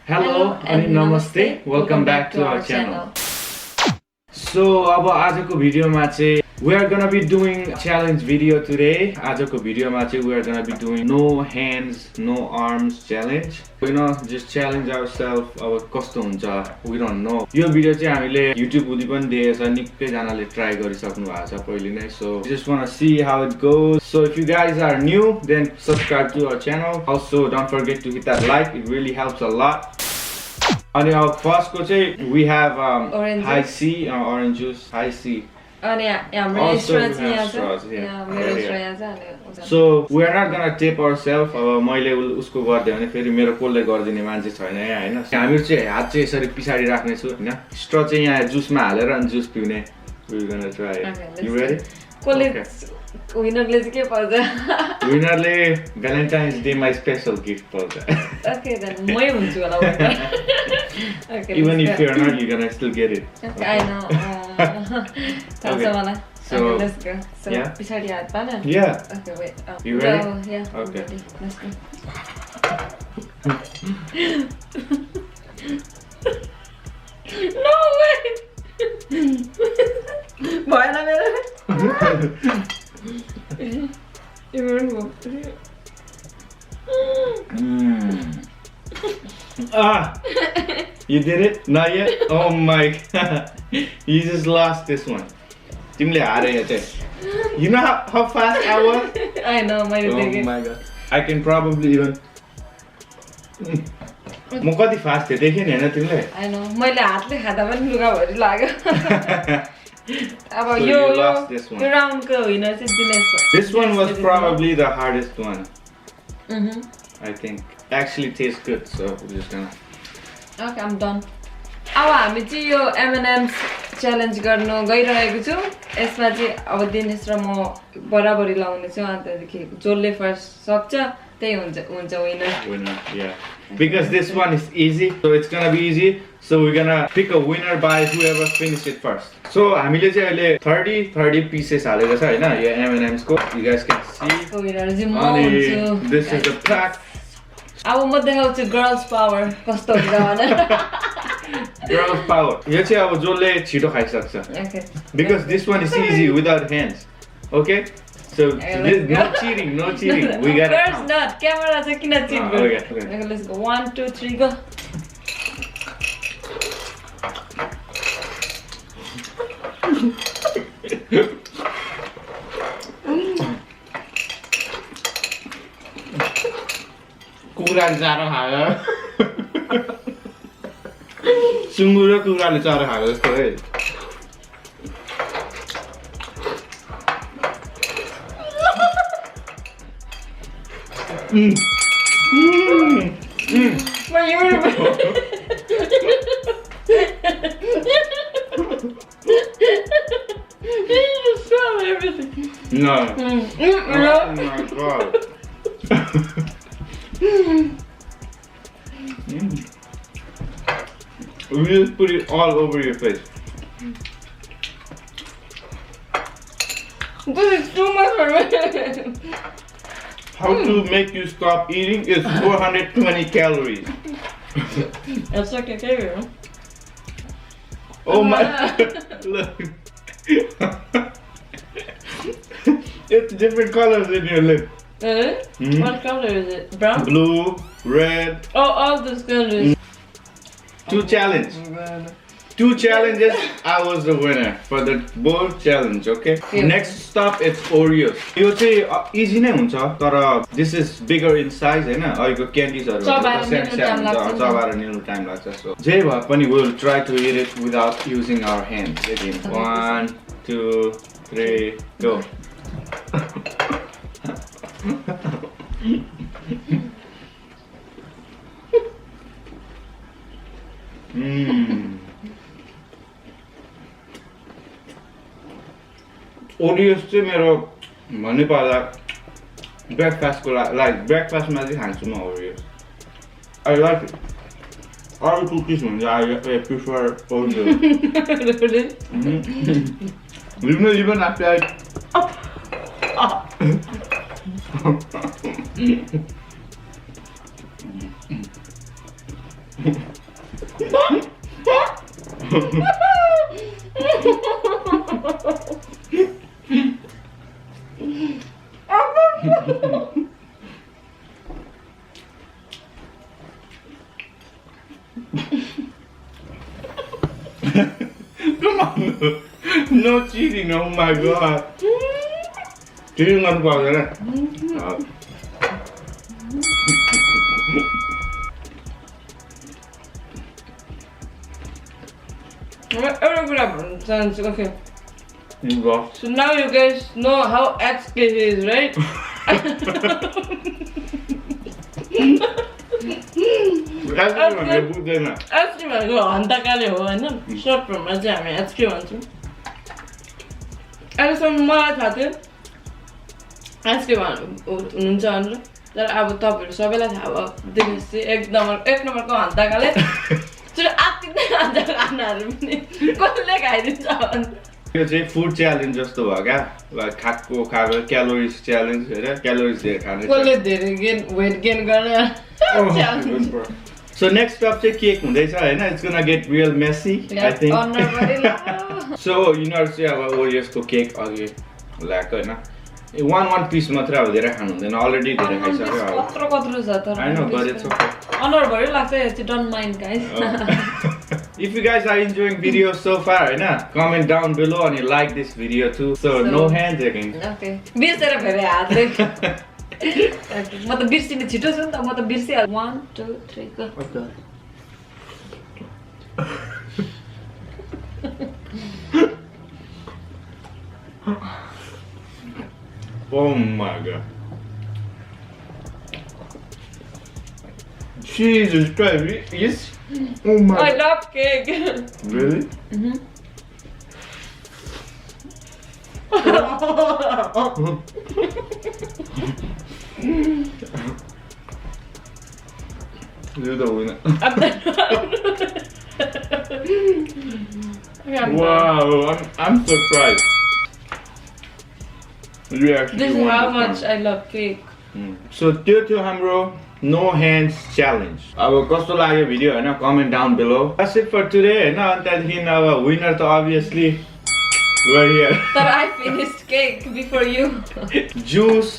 Hello and namaste. Welcome back to our channel. So अब आजको भिडियोमा चाहिँ we are gonna be doing a challenge video today. आजको भिडियोमा चाहिँ we are gonna be doing no hands, no arms challenge. You know, just challenge ourselves. अब कस्तो हुन्छ we don't know. Yo video चाहिँ हामीले YouTube उदि पनि दिएछ निकै जनाले ट्राई गरिसक्नु भएको छ पहिले नै. So we just want to see how it goes. So if you guys are new, then subscribe to our channel. Also don't forget to hit that like. It really helps a lot. And our first ko चाहिँ we have high C, orange juice, high C. Also we have straws. So we are not gonna tip ourselves. अब मैले उसको गर्दै भने फेरि मेरो कोलले गर्दिने मान्छे छैन यहाँ हैन. हामी चाहिँ हात चाहिँ यसरी पिछाडी राख्ने छु हैन. स्ट्र चाहिँ यहाँ जुसमा हालेर अनि जुस पिउने. We are gonna try it. You ready? कोलले विनरले चाहिँ के पाउँछ? विनरले Valentine's Day my special gift पाउँछ. Okay then मै हुन्छु होला winner. Okay. Even if you're not, you're gonna still get it. Okay, I know. Okay. So let's go. So yeah. पिछाडी हात पाना? Yeah. Okay, wait. You ready? So, yeah. Okay. Ready. Let's go. No way. भएन मेरो. You did it? Not yet? Oh my god. You just lost this one. Timle हारे यो चाहिँ. You know how fast I was? I know, Oh my god. I can probably even म कति fast थिए देखे नि हैन तिमीले? I know. मैले हातले खादा पनि लुगा भरि लाग्यो. अब So यो you lost this one. राउन्डको विनर चाहिँ दिनेश हो. This one was probably the hardest one. Mhm. I think. Actually tastes good, so we're just gonna. Okay, I'm done. अब हामी चाहिँ यो M&M's च्यालेन्ज गर्नु गइरहेको छु. यसमा चाहिँ अब दिनेश र म बराबरी लाउने छु. अनि जसले फर्स्ट सक्छ त्यही हुन्छ winner. Winner, yeah. Because this one is easy, so it's gonna be easy. So we're gonna pick a winner by whoever finishes it first. So हामीले चाहिँ अहिले 30 pieces हालेको छ हैन यो M&M's को. You guys can see. Winner चाहिँ म हुन्छु. This is the pack. अब म देखाउँछु गर्ल्स पावर कस्तो हुन्छ भनेर. Girls power. यो चाहिँ अब जसले छिटो खाइसक्छ. Okay. Because this one is easy without hands. Okay? So no cheating, no cheating. We gotta First count. not. Camera चाहिँ किन cheat गर्नु? Okay. Let's go. 1 2 3 go. कुखुराले चारो खायो. सुँगुर र कुखुराले चारो खायो जस्तो है. But you just swallow everything. No. No. Oh my god. We just put it all over your face. This is too much for me. How to make you stop eating is 420 calories. That's like a carrier. Oh my. Look. It's different colors in your lip. Really? What color is it? Brown? Blue, red. Oh, all those colors. Two challenges. I was the winner for the both challenge. Okay. Next stop it's Oreos. यो चाहिँ easy नै हुन्छ तर this is bigger in size हैन. अहिलेको क्यान्डीजहरु चबाएर निल्नु time लाग्छ. So जे भए पनि we'll try to eat it without using our hands. Again. 1 2 3 go. Oreos चाहिँ मेरो भन्ने पर्दा ब्रेकफास्टको लाइक ब्रेकफास्टमा चाहिँ खान्छु म Oreos. I like it. All cookies I prefer Oreos. Really? Even after Come on, no cheating, oh my god. Cheating on powder. Okay. You go. So now you guys know how XK is, right? Ice cream भनेको हन्ताकाले हो होइन shirt फर्ममा चाहिँ हामी ice cream भन्छौँ अहिलेसम्म मलाई थाहा थियो आइसक्रिम हुनुहुन्छ भनेर तर अब तपाईँहरू सबैलाई थाहा भयो देखेपछि एक नम्बरको हन्ताकाले त्यो आत्तिकै हन्ताको खानाहरू पनि कसले खाइदिन्छ भने यो चाहिँ फुड च्यालेन्ज जस्तो भयो क्या खाएको क्यालोरिज च्यालेन्ज होइन क्यालोरिज धेरै खाने कसले धेरै वेट गेन गर्ने So next up चाहिँ केक हुँदैछ हैन it's gonna get real messy I think so you know चाहिँ अब ओरियोसको केक अघि ल्याएको हैन one piece मात्र अब धेरै खानु हुँदैन अलरेडी धेरै खाइसक्यो अब कत्रो छ तर I know but it's okay अनुहार भरि लाग्छ यति don't mind guys If you guys are enjoying videos so far हैन comment down below and like this video too so no hand shaking okay बिर्सेर फेरि हातले म त बिर्सिने छिटो छु नि त म त बिर्सिहाल्छु 1 2 3 go Oh my god Jesus Christ yes oh my I love cake really You're the winner. Wow, I'm surprised. You actually This is how much I love cake. So त्यो थियो हाम्रो no hands challenge. अब कस्तो लाग्यो video हैन comment down below. That's it for today हैन अनि त्यहाँदेखि अब winner त obviously we're here. But I finished cake before you. Juice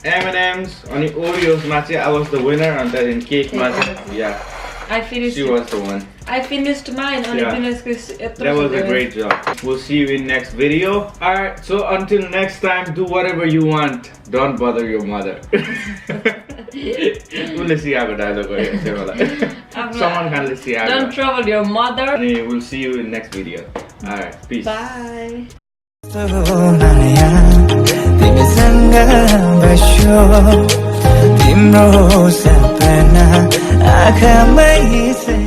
M&M's अनि Oreos मा चाहिँ I was the winner and then in cake मा चाहिँ yeah I finished she was the one. I finished mine on Yeah. That was a great job. We'll see you in next video. Alright, so until next time, do whatever you want. Don't bother your mother. We'll see how dialogue someone can see how. Don't trouble your mother. We'll see you in next video. Alright, peace. Bye. Timro sapna akhamai se